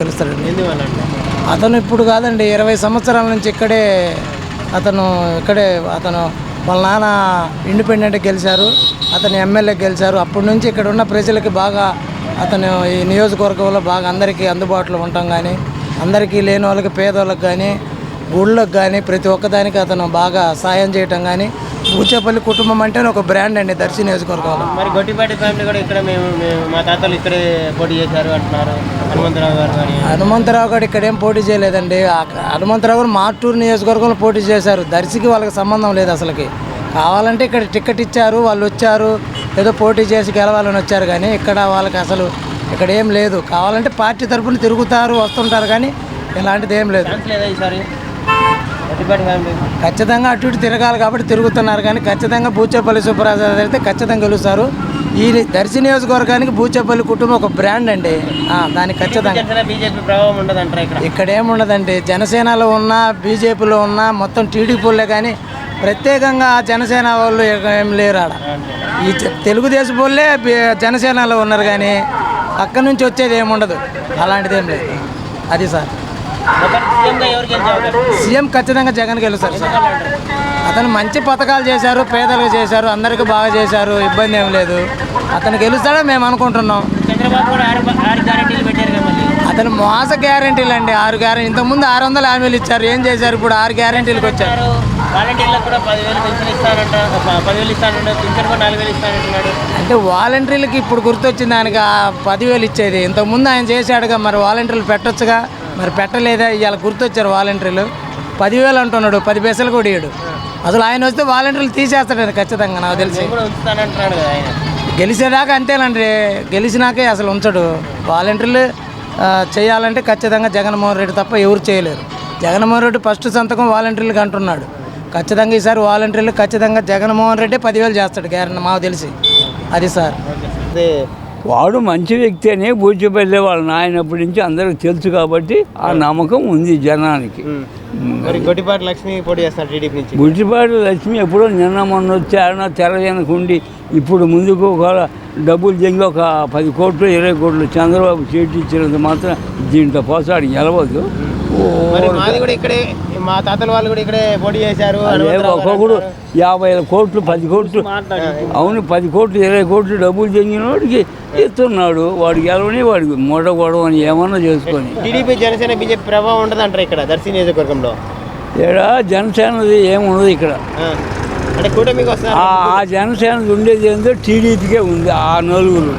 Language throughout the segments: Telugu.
తెలుస్తాడండి. అతను ఇప్పుడు కాదండి, 20 సంవత్సరాల నుంచి అతను వాళ్ళ నాన్న ఇండిపెండెంట్ గెలిచారు, అతను ఎమ్మెల్యే గెలిచారు. అప్పటి నుంచి ఇక్కడ ఉన్న ప్రజలకి బాగా అతను ఈ నియోజకవర్గంలో బాగా అందరికీ అందుబాటులో ఉండటం కానీ, అందరికీ లేని వాళ్ళకి, పేదవాళ్ళకి కానీ, గుళ్ళకి కానీ ప్రతి ఒక్కదానికి అతను బాగా సాయం చేయటం కానీ, బూచేపల్లి కుటుంబం అంటే ఒక బ్రాండ్ అండి దర్శి నియోజకవర్గంలో. మరి గొట్టిపాటి ఫ్యామిలీ కూడా ఇక్కడ మా తాతలు ఇక్కడే పోటీ చేశారు అంటున్నారు. హనుమంతరావు గారు కానీ హనుమంతరావు గారు ఇక్కడ ఏం పోటీ చేయలేదండి. హనుమంతరావు గారు మార్టూరు నియోజకవర్గంలో పోటీ చేశారు. దర్శికి వాళ్ళకి సంబంధం లేదు అసలుకి. కావాలంటే ఇక్కడ టికెట్ ఇచ్చారు, వాళ్ళు వచ్చారు, ఏదో పోటీ చేసి గెలవాలని వచ్చారు. కానీ ఇక్కడ వాళ్ళకి అసలు ఇక్కడ ఏం లేదు. కావాలంటే పార్టీ తరఫున తిరుగుతారు, వస్తుంటారు, కానీ ఇలాంటిది ఏం లేదు. ఖచ్చితంగా అటు ఇటు తిరగాలి కాబట్టి తిరుగుతున్నారు. కానీ ఖచ్చితంగా బూచేపల్లి సుబ్బరాజు అయితే ఖచ్చితంగా గెలుస్తారు. ఈ దర్శి నియోజకవర్గానికి బూచేపల్లి కుటుంబం ఒక బ్రాండ్ అండి. దానికి ఖచ్చితంగా ఇక్కడ ఏముండదండి. జనసేనలో ఉన్నా, బీజేపీలో ఉన్నా, మొత్తం టీడీపీలే. కానీ ప్రత్యేకంగా జనసేన వాళ్ళు ఏం లేరు ఆడ. ఈ తెలుగుదేశం వాళ్ళే జనసేనలో ఉన్నారు, కానీ పక్క నుంచి వచ్చేది ఏముండదు. అలాంటిది ఏం లేదు. అది సార్ సీఎం ఖచ్చితంగా జగన్ గెలుస్తారు సార్. అతను మంచి పథకాలు చేశారు, పేదలకు చేశారు, అందరికీ బాగా చేశారు, ఇబ్బంది ఏం లేదు. అతను గెలుస్తాడో మేము అనుకుంటున్నాం. అతను మోస గ్యారెంటీలు అండి. 6 గ్యారెంటీ, ఇంతకుముందు 600 హామీలు ఇచ్చారు. ఏం చేశారు? ఇప్పుడు 6 గ్యారెంటీలకు వచ్చారు. అంటే వాలంటీర్లకి ఇప్పుడు గుర్తొచ్చింది ఆయనకి 10,000 ఇచ్చేది. ఇంతకుముందు ఆయన చేశాడుగా, మరి వాలంటీర్లు పెట్టొచ్చుగా, మరి పెట్టలేదా? ఇవాళ గుర్తొచ్చారు వాలంటీర్లు. 10,000 అంటున్నాడు, 10 పైసలు కూడా ఇయ్యడు. అసలు ఆయన వస్తే వాలంటీర్లు తీసేస్తాడు ఖచ్చితంగా, నాకు తెలిసి. గెలిచేదాకా అంతేనండి, గెలిచినాకే అసలు ఉంచడు. వాలంటీర్లు చేయాలంటే ఖచ్చితంగా జగన్మోహన్ రెడ్డి తప్ప ఎవరు చేయలేరు. జగన్మోహన్ రెడ్డి ఫస్ట్ సంతకం వాలంటీర్లకు అంటున్నాడు. ఖచ్చితంగా ఈసారి వాలంటీర్లు ఖచ్చితంగా జగన్మోహన్ రెడ్డి 10,000 చేస్తాడు గ్యారెంటీ, మాకు తెలిసి. అది సార్. వాడు మంచి వ్యక్తి అని బూచేపల్లి వాళ్ళ నాయనప్పటి నుంచి అందరికి తెలుసు కాబట్టి ఆ నమ్మకం ఉంది జనానికి. గొట్టిపాటి లక్ష్మి పోటీ చేస్తారు టీడీపీ నుంచి. గొట్టిపాటి లక్ష్మి ఎప్పుడో నిన్న మొన్న వచ్చారన్నా తెరవెనకుండి ఇప్పుడు ముందుకు ఒక డబ్బులు జంగి ఒక 10 కోట్లు 20 కోట్లు చంద్రబాబు చేతి ఇచ్చినంత మాత్రం దీంట్లో పోసాడు గెలవద్దు. ఇక్కడే మా తాతల వాళ్ళు కూడా ఇక్కడే పోటీ చేశారు. ఒక్కొక్కడు 50 కోట్లు 10 కోట్లు, అవును 10 కోట్లు 20 కోట్లు డబ్బులు చెందిన వాడికి ఇస్తున్నాడు. వాడు గెలవని వాడికి మూట గొడవ అని ఏమన్నా చేసుకొని. టీడీపీ జనసేన బీజేపీ ప్రభావం ఉండదు అంటారు ఇక్కడ దర్శి నియోజకవర్గంలో. ఇక్కడ జనసేనది ఏముండదు ఇక్కడ. అంటే కూటమికి వస్తారు. ఆ జనసేనది ఉండేది ఏంటో టీడీపీకే ఉంది. ఆ నలుగురు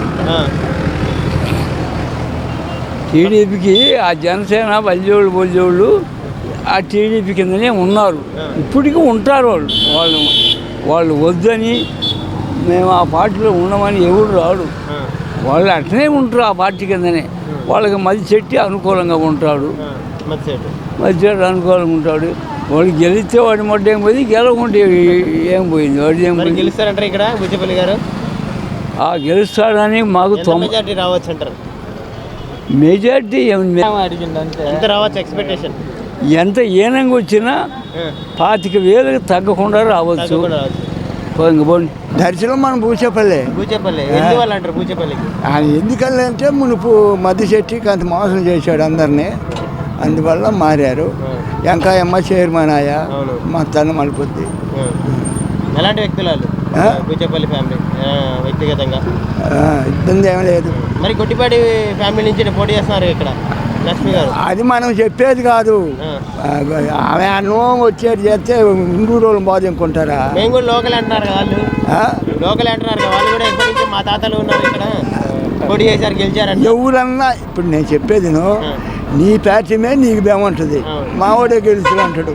టీడీపీకి, ఆ జనసేన బల్జోళ్ళు ఆ టీడీపీ కిందనే ఉన్నారు, ఇప్పటికీ ఉంటారు. వాళ్ళు వద్దని మేము ఆ పార్టీలో ఉండమని ఎవరు రాడు. వాళ్ళు అట్లనే ఉంటారు ఆ పార్టీ కిందనే. వాళ్ళకి మధ్య చెట్టి అనుకూలంగా ఉంటాడు, మధ్య అనుకూలంగా ఉంటాడు. వాడు గెలిస్తే వాడి మొట్ట ఏం పోయింది, గెలవకుంటే ఏం పోయింది. వాడు ఏం గెలుస్తారంటారు ఇక్కడ బూచేపల్లి గారు. గెలుస్తాడని మాకు మెజార్టీ రావచ్చు అంటారు. మెజార్టీ ఎంత రావచ్చు ఎక్స్పెక్టేషన్? ఎంత ఏనంగా వచ్చినా 25,000 తగ్గకుండా రావచ్చు. దర్శనం మనం బూచేపల్లి ఎందువల్ల అంటారు బూచేపల్లికి? ఎందుకల్లా అంటే మునుపు మద్దిశెట్టి అంత మోసం చేశాడు అందరినీ, అందువల్ల మారారు. వెంకాయమ్మ చైర్మన్ ఆయా మా తను మలుపుద్ది. ఎలాంటి వ్యక్తులు బూచేపల్లి ఫ్యామిలీ వ్యక్తిగతంగా ఇబ్బంది ఏమీ లేదు. మరి గొట్టిపాటి ఫ్యామిలీ నుంచి పోటీ చేస్తున్నారు ఇక్కడ లక్ష్మి గారు. అది మనం చెప్పేది కాదు. ఆమె అన్నం వచ్చేది చేస్తే ఇంకూ రోజులు బాధ అనుకుంటారా? మేము కూడా లోకల్ అంటున్నారు కదా వాళ్ళు. లోకల్ అంటున్నారు కదా వాళ్ళు కూడా. ఎప్పటి నుంచి మా తాతలు ఉన్నారు ఇక్కడ, పోటీ చేశారు, గెలిచారంట. ఎవరన్నా ఇప్పుడు నేను చెప్పేది నీ పార్టీ మీద నీకు బేమంటుంది. మావాడే గెలుచుడు అంటాడు,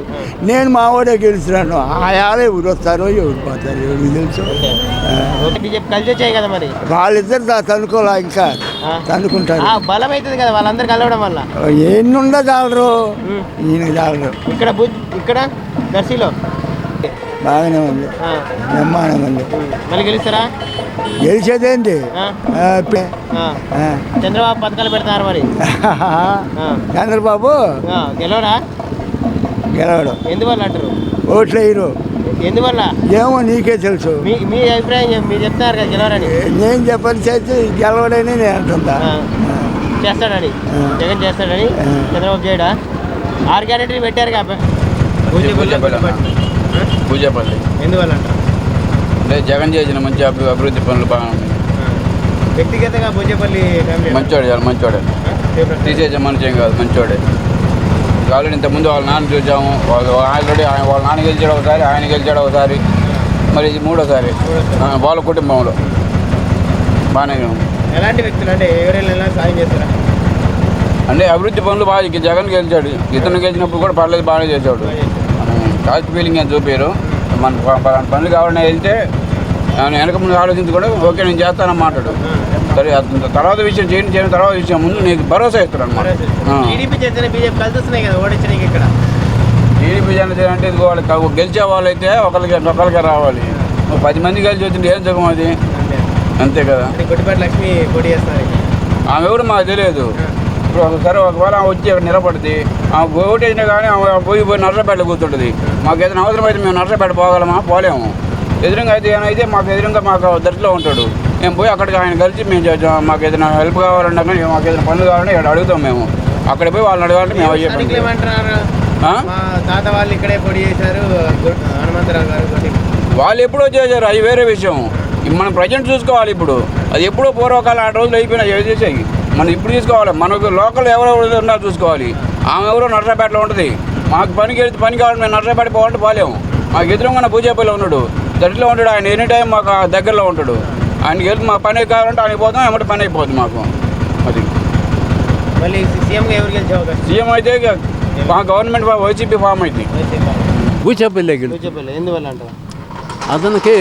నేను మావాడే గెలుచుడు. ఆయాలే ఎవరు వస్తారో ఎవరు పోతారో ఎవరికి తెలుసు. బీజేపీ కలిసి వచ్చాయి కదా, మరి వాళ్ళిద్దరు తనుకోలే, ఇంకా తనుకుంటారు. బలం అవుతుంది కదా వాళ్ళందరూ కలవడం వల్ల. ఎన్నుండ చాలరు, ఈయన చాలరు. ఇక్కడ దర్శిలో బాగానే ఉంది, బ్రహ్మాండంగా ఉంది. మళ్ళీ గెలుస్తారా? గెలిచేదేంటి? చంద్రబాబు పథకాలు పెడతారు మరి. చంద్రబాబు గెలవడు. ఎందువల్ల అంటారు? ఓట్లు వేయరు. ఎందువల్ల ఏమో నీకే తెలుసు. మీ అభిప్రాయం మీరు చెప్తున్నారు కదా గెలవరని. నేను చెప్పని చేసి గెలవడని నేను అంటుందా. చేస్తాడని జగన్ చేస్తాడని చంద్రబాబు చేయడా? 6 గ్యారెంటీలు పెట్టారు కాబట్టి పూజపల్లి ఎందువల్ల అంటారు? అంటే జగన్ చేసిన మంచి అభివృద్ధి పనులు బాగా ఉన్నాయి. వ్యక్తిగతంగా భూచేపల్లి మంచోడే, చాలా మంచోడే, తీసేసే మనిషి ఏం కాదు, మంచోడే. ఆల్రెడీ ఇంతకుముందు వాళ్ళ నాన్న చూసాము, ఆల్రెడీ వాళ్ళ నాన్న గెలిచాడు ఒకసారి, ఆయన గెలిచాడు ఒకసారి, మరి ఇది 3వ సారి వాళ్ళ కుటుంబంలో బాగానే ఉంది. ఎలాంటి వ్యక్తులు అంటే ఎవరైనా సాయం చేస్తారా? అంటే అభివృద్ధి పనులు బాగా జగన్ గెలిచాడు, ఇతను గెలిచినప్పుడు కూడా పర్లేదు, బాగానే చేశాడు. కాస్ట్ ఫీలింగ్ అని చూపారు. మన పనులు కావాలని వెళ్తే వెనక ముందు ఆలోచించి కూడా ఓకే నేను చేస్తానని మాట్లాడు. సరే తర్వాత విషయం చేయని తర్వాత విషయం ముందు నీకు భరోసా ఇస్తాడు అనమాట. టీడీపీ బీజేపీ కలిసి వస్తున్నాయి కదా ఓడించడానికి. ఇక్కడ టీడీపీ జనసేన అంటే ఇది వాళ్ళకి గెలిచే వాళ్ళైతే ఒకరికే రావాలి. 10 మంది కలిసి వచ్చింది ఏం సుఖం అది, అంతే కదా. కొట్టిపాటి లక్ష్మి పోటీ చేస్తారు. ఆమె ఎవరు మాకు తెలియదు. ఇప్పుడు ఒకసారి ఒకవేళ ఆమె వచ్చి అక్కడ నిలబడితే ఆమె ఓటు వేసినా కానీ ఆమె పోయి నర్సపేటలో కూర్చుంటుంది. మాకు ఏదైనా అవసరం అయితే మేము నర్సపేట పోగలమా? పోలేము. ఎదురుగా అయితే ఏమైతే మాకు ఎదురుగా మాకు దర్శలో ఉంటాడు. మేము పోయి అక్కడికి ఆయన కలిసి మేము మాకు ఏదైనా హెల్ప్ కావాలన్నా కానీ మాకు ఏదైనా పనులు కావాలంటే ఇక్కడ అడుగుతాం. మేము అక్కడ పోయి వాళ్ళని అడగాలంటే మేము అయ్యే ఏమంటున్నారు? తాత వాళ్ళు ఇక్కడే పొడి చేశారు, హనుమంతరావు గారు వాళ్ళు ఎప్పుడో చేశారు, అది వేరే విషయం. మనం ప్రజెంట్ చూసుకోవాలి. ఇప్పుడు అది ఎప్పుడో పూర్వకాలం 6 రోజులు అయిపోయినా ఏది చేసాయి మనం ఇప్పుడు చూసుకోవాలి. మనకు లోకల్ ఎవరెవరు ఉన్నా చూసుకోవాలి. ఆమె ఎవరో నర్సపేటలో ఉంటుంది. మాకు పని కావాలి, మేము నర్సపేట పోవాలంటే పోలేము. మాకు ఎదురుగా పూజపల్లి ఉన్నాడు, దర్శలో ఉంటాడు. ఆయన ఎనీ టైం మాకు దగ్గరలో ఉంటాడు. ఆయనకి వెళ్ళి మా పని కావాలంటే ఆయనకి పోతాం, ఏమంటే పని అయిపోతుంది మాకు. అది మళ్ళీ సీఎంగా ఎవరు గెలిచే అవకాశం? సీఎం అయితే మా గవర్నమెంట్ వైసీపీ ఫామ్ అయింది. పూచేపల్లి ఎందువల్ల అంటారు? అతనికి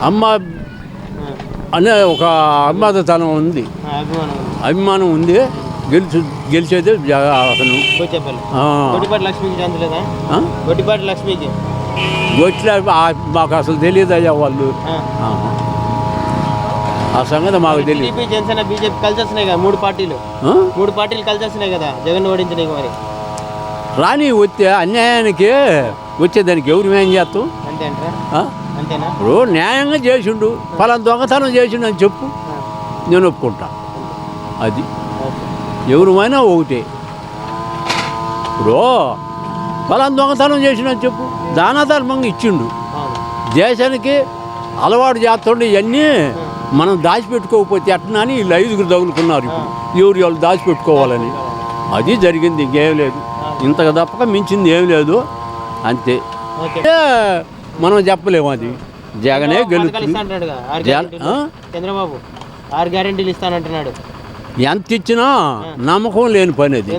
అమ్మ అనే ఒక అమ్మాదతనం ఉంది, అభిమానం ఉంది. గెలిచేది అతను. గొట్టిపాటి లక్ష్మికి ఛాన్స్ లేదా? గొట్టిపాటి లక్ష్మికి గొట్టిలో మాకు అసలు తెలియదు అయ్యా వాళ్ళు. ఆ సంగతి మాకు తెలియదు. టీడీపీ జనసేన బీజేపీ కలిసి వస్తున్నాయి కదా, 3 పార్టీలు. 3 పార్టీలు కలిసి వస్తున్నాయి కదా జగన్ ఓడించడానికి. మరి రాని వచ్చే అన్యాయానికి వచ్చేదానికి ఎవరు ఏం చేస్తాం? అంతే అంటారా? అంతేనా? ఇప్పుడు న్యాయంగా చేసిండు, ఫలానా దొంగతనం చేసిండు అని చెప్పు, నేను ఒప్పుకుంటా. అది ఎవరుమైనా ఒకటే. ఇప్పుడు ఫలానా దొంగతనం చేసిండని చెప్పు, దానధర్మంగా ఇచ్చిండు. దేశానికి అలవాటు చేస్తుండే ఇవన్నీ మనం దాచిపెట్టుకోకపోతే ఎట్లా అని వీళ్ళు 5గురు తగులుకున్నారు. ఇప్పుడు ఎవరు దాచిపెట్టుకోవాలని అది జరిగింది, ఇంకేం లేదు. ఇంతగా తప్పక మించింది ఏం లేదు, అంతే. మనం చెప్పలేము. అది జగనే గెలుస్తుంది. చంద్రబాబు 6 గ్యారెంటీలు ఇస్తానంటున్నాడు. ఎంత ఇచ్చినా నమ్మకం లేని పని అది.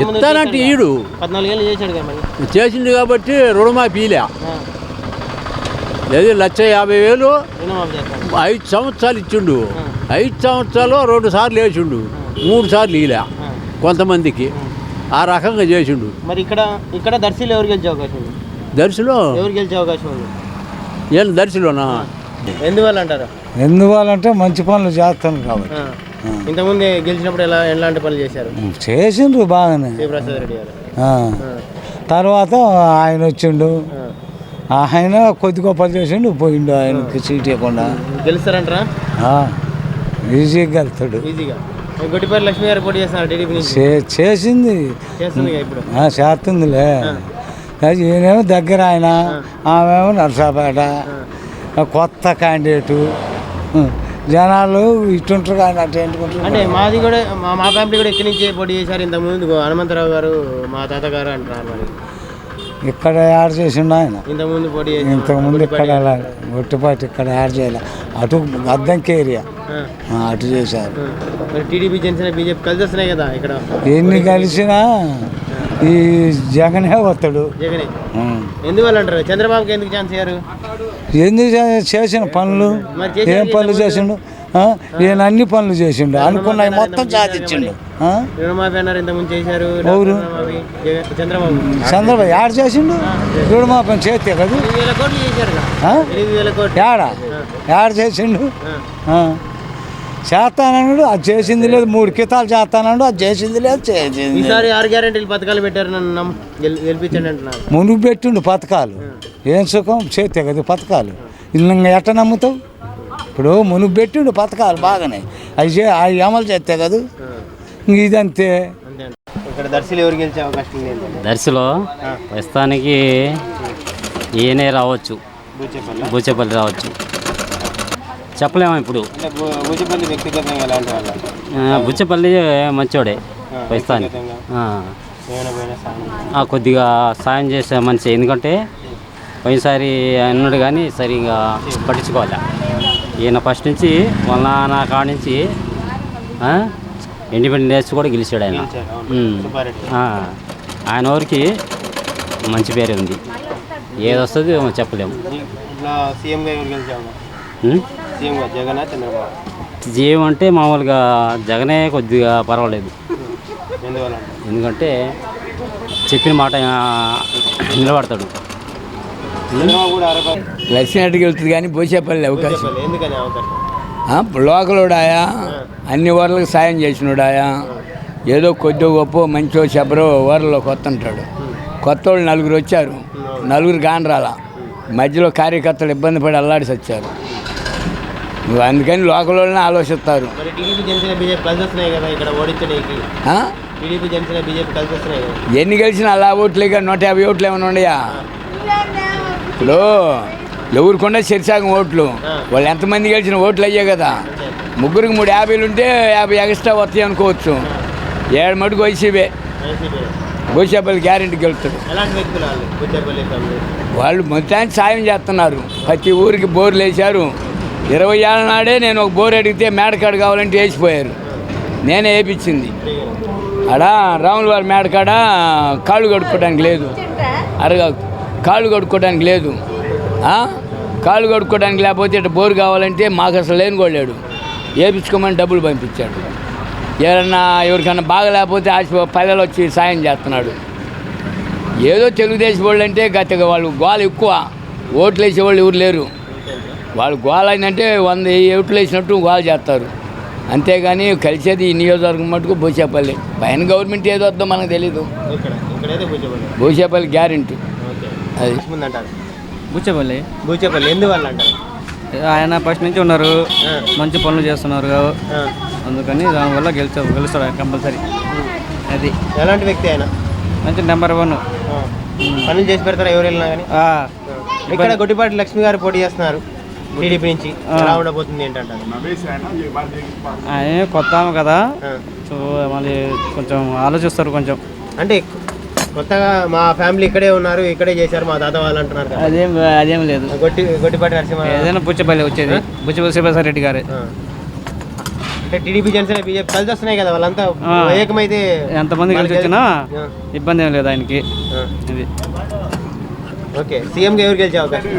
ఇస్తానంటే ఈడు 14 ఏళ్ళు చేశాడు కదా, చేసిండు కాబట్టి రుణమాఫీలే. లేదు 1,50,000 5 సంవత్సరాలు ఇచ్చిండు. 5 సంవత్సరాలు 2 సార్లు వేసిండు, 3 సార్లు ఇలా కొంతమందికి ఆ రకంగా చేసిండు. మరి ఇక్కడ దర్శిలో ఎవరు గెలిచే అవకాశం ఉంది? దర్శిలో ఎవరు గెలిచే అవకాశం ఉంది? ఏం దర్శిలోనా? ఎందువల్ల అంటారు? ఎందువల్లంటే మంచి పనులు చేస్తాను కాబట్టి. ఇంతకుముందు గెలిచినప్పుడు ఎలాంటి పనులు చేశారు? చేసిండ్రు బాగానే. శివప్రసాద్ రెడ్డి గారు తర్వాత ఆయన వచ్చిండు, ఆయన కొద్ది గొప్పలు చేసిండు, పోయిండు. ఆయనకి సీట్ ఇవ్వకుండా గెలుస్తారంటారా? ఈజీగా వెళ్తాడు. ఈజీగా. గొట్టిపాటి లక్ష్మి గారు పోటీ చేస్తున్నారు టీడీపీ నుంచి. చేసింది, ఇప్పుడు చేస్తుందిలే. ఈయనేమో దగ్గర ఆయన, ఆమెమో నర్సాపేట. కొత్త క్యాండిడేటు, జనాలు ఇటుంటారు కానీ అటు ఎంటుకుంటారు. అంటే మాది కూడా మా ఫ్యామిలీ కూడా ఇక్కడి నుంచే పోటీ చేశారు. ఇంతకుముందు హనుమంతరావు గారు మా తాతగారు అంటారు. మరి ఇక్కడ యాడ్ చేసిండు ఆయన. ఇంతకుముందు పోటీ ఇంతకుముందు ఇక్కడ ఒట్టిపాటి ఇక్కడ యాడ్ చేయలే, అటు అద్దంకి ఏరియా అటు చేశారు. మరి టీడీపీ జనసేన బీజేపీ కలిసి వస్తున్నాయి కదా ఇక్కడ. ఎన్ని కలిసినా ఈ జగనే వస్తాడు. జగనే ఎందువల్ల అంటారు? చంద్రబాబుకి ఎందుకు ఛాన్స్ ఇయ్యారు? ఎందుకు చేసిన పనులు, ఏం పనులు చేసిండు? ఈయన అన్ని పనులు చేసిండు, అనుకున్నవి మొత్తం సాధించిండు. రుణమాఫీ అన్నారు ఇంతకుముందు చేశారు. ఎవరు? చంద్రబాబు యాడ్ చేసిండు రుణమాఫీ చేస్తే కదా. 8,000 కోట్లు చేశారు. 8,000 కోట్లు యాడ్ చేసిండు. చేస్తానన్నాడు, అది చేసింది లేదు. 3 కితాలు చేస్తానన్నాడు, అది చేసింది లేదు. ఈసారి 6 గ్యారెంటీలు పథకాలు పెట్టారు, నన్ను గెలిపించండి అంటున్నారు. మునుగు పెట్టిండు పథకాలు. ఏం సుఖం చేస్తే కదా పథకాలు. ఇల్లు ఎట్ట నమ్ముతావు? ఇప్పుడు మునుగు పెట్టిండు పథకాలు బాగానే అవి అమలు చేస్తే కదా ఇంక ఇదంతే. అంతే అంట. ఇక్కడ దర్శిలో ఎవరు గెలిచే అవకాశం ఉంది? దర్శిలో ప్రస్తుతానికి ఈయనే రావచ్చు, బూచేపల్లి రావచ్చు, చెప్పలేము ఇప్పుడు. అంటే బూచేపల్లి వ్యక్తిగతంగా ఎలాంటి వాళ్ళు? బూచేపల్లి మంచోడే ప్రస్తుతానికి. ఏమైనా పోయినా సాయం కొద్దిగా సాయం చేసే మనిషి, ఎందుకంటే పోయినసారి అన్నాడు కానీ సరిగా పట్టించుకోవాలి. ఈయన ఫస్ట్ నుంచి వాళ్ళ నాన్న కాడ నుంచి ఇండిపెండెన్స్ కూడా గెలిచాడు ఆయన. ఆయన ఊరికి మంచి పేరు ఉంది, ఏది వస్తుంది చెప్పలేము. ఇట్లా సీఎంగా ఎవరు గెలిచాము? సీఎంగా జగన్, చంద్రబాబు? జీవం అంటే మామూలుగా జగనే కొద్దిగా పర్వాలేదు, ఎందువల్ల? ఎందుకంటే చెప్పిన మాట నిలబడతాడు. చంద్రబాబు కూడా లక్ష్మీనాటికి వెళ్తుంది కానీ బూచేపల్లి అవకాశం. ఎందుకని అవకాశం? లోకలోడాయా, అన్ని ఊర్లకు సాయం చేసినోడాయా, ఏదో కొద్దిగా గొప్ప మంచో చెప్పరో ఊర్లో కొత్త ఉంటాడు. కొత్త వాళ్ళు 4 వచ్చారు, 4 కానరాల మధ్యలో కార్యకర్తలు ఇబ్బంది పడి అల్లాడిసి వచ్చారు. అందుకని లోకల్లోనే ఆలోచిస్తారు. మరి టీడీపీ జనసేన బీజేపీ కలిసి వస్తున్నాయి కదా ఇక్కడ ఓడించడానికి. టీడీపీ జనసేన బీజేపీ కలిసి వస్తున్నాయి కదా. ఎన్ని గెలిచినా అలా ఓట్లేక 150 ఓట్లు ఏమైనా ఉన్నాయా? ఇప్పుడు ఎవరికొండ శరిసాగం ఓట్లు, వాళ్ళు ఎంతమంది గెలిచిన ఓట్లు అయ్యే కదా. ముగ్గురికి 3 50 ఉంటే 50 ఎక్స్ట్రా వస్తాయి అనుకోవచ్చు. 7 మటుకు వైసీపీ, బూచేపల్లి గ్యారెంటీ గెలుస్తాడు. ఎలాంటి వ్యక్తులు వాళ్ళు? బూచేపల్లి ఫ్యామిలీ వాళ్ళు మొత్తానికి సాయం చేస్తున్నారు. ప్రతి ఊరికి బోర్లు వేశారు. 20 ఏళ్ళ నాడే నేను ఒక బోర్ అడిగితే మేడకాడ కావాలంటే వేసిపోయారు, నేనే వేయించింది. ఆడ రాముల వారి మేడకాడ కాళ్ళు కడుక్కోవడానికి లేదు, కాళ్ళు కడుక్కోవడానికి లేదు. కాళ్ళు కడుక్కోవడానికి లేకపోతే ఇట్లా బోరు కావాలంటే మాకు అసలు లేని కొళ్ళాడు, వేయించుకోమని డబ్బులు పంపించాడు. ఎవరికన్నా బాగా లేకపోతే పల్లెలు వచ్చి సాయం చేస్తున్నాడు. ఏదో తెలుగుదేశం వాళ్ళు అంటే గట్టిగా వాళ్ళు గోల ఎక్కువ, ఓట్లు వేసేవాళ్ళు ఎవరు లేరు. వాళ్ళు గోల అయిందంటే 100 ఓట్లు వేసినట్టు గోల చేస్తారు. అంతేగాని కలిసేది ఈ నియోజకవర్గం మటుకు బూచేపల్లి. పైన గవర్నమెంట్ ఏదో వద్దో మనకు తెలీదు. బూచేపల్లి గ్యారెంటీ అది. బూచేపల్లి ఎందువల్ల అంటారు? ఆయన ఫస్ట్ నుంచి ఉన్నారు, మంచి పనులు చేస్తున్నారు, అందుకని దానివల్ల గెలుస్తాడు ఆయన కంపల్సరీ. అది ఎలాంటి వ్యక్తి ఆయన? మంచి నెంబర్ 1 పనులు చేసి పెడతారా ఎవరు వెళ్ళినా కానీ? ఇక్కడ గొట్టిపాటి లక్ష్మి గారు పోటీ చేస్తున్నారు టీడీపీ నుంచి, ఎలా ఉండబోతుంది ఏంటంటారు? ఆయన కొత్త కదా, సో మళ్ళీ కొంచెం ఆలోచిస్తారు కొంచెం. అంటే కొత్తగా మా ఫ్యామిలీ ఇక్కడే ఉన్నారు, ఇక్కడే చేశారు మా తాత వాళ్ళు అంటున్నారు కదా. అదేం లేదు. గొట్టిపాటి నరసింహ ఏదైనా బూచేపల్లి వచ్చేది, బూచేపల్లి శ్రీప్రసాద్ రెడ్డి గారే. అంటే టీడీపీ జనసేన బీజేపీ కలిసి వస్తున్నాయి కదా, వాళ్ళంతా ఏకమైతే ఎంతమంది కలిసి వచ్చినా ఇబ్బంది ఏం లేదు ఆయనకి. ఇది ఓకే. సీఎంగా ఎవరు గెలిచే అవకాశం?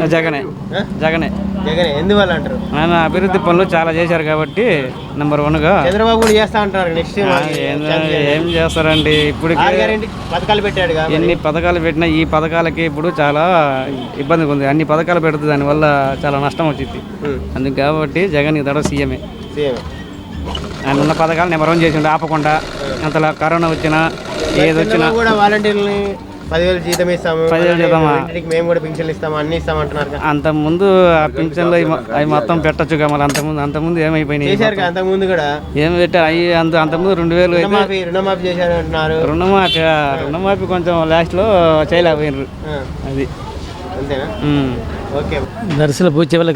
జగనే. ఎందువల్ల అంటారు? ఆయన అభివృద్ధి పనులు చాలా చేశారు కాబట్టి నెంబర్ 1గా. చంద్రబాబు కూడా చేస్తా అంటారు నెక్స్ట్. ఏం చేస్తారండి ఇప్పుడు? పథకాలు పెట్టాడు, ఎన్ని పథకాలు పెట్టినా ఈ పథకాలకి ఇప్పుడు చాలా ఇబ్బందిగా ఉంది. అన్ని పథకాలు పెడితే దానివల్ల చాలా నష్టం వచ్చింది. అందుకు కాబట్టి జగన్ ఇతడు సీఎమే. ఆయన ఉన్న పథకాలు నెంబర్ 1 చేసిండు ఆపకుండా. అంతలా కరోనా వచ్చినా ఏది వచ్చినా కూడా వాలంటీర్ని 10,000 జీతం ఇస్తాము, 10,000 జీతమా, మేము కూడా పింఛన్లు ఇస్తాము, అన్ని ఇస్తామంటున్నారు. అంతకుముందు ఆ పింఛన్లు అవి మొత్తం పెట్టచ్చు కదా. మళ్ళీ అంతకుముందు ఏమైపోయినాయి? చేశారు అంతకుముందు కూడా ఏం పెట్టారు అవి. అంతకుముందు 2,000 రుణమాఫీ చేశారు అంటున్నారు. రుణమాఫీ కొంచెం లాస్ట్లో చేయలేకపోయినారు. అది అంతేనా? ఓకే. దర్శన బూచేపల్లి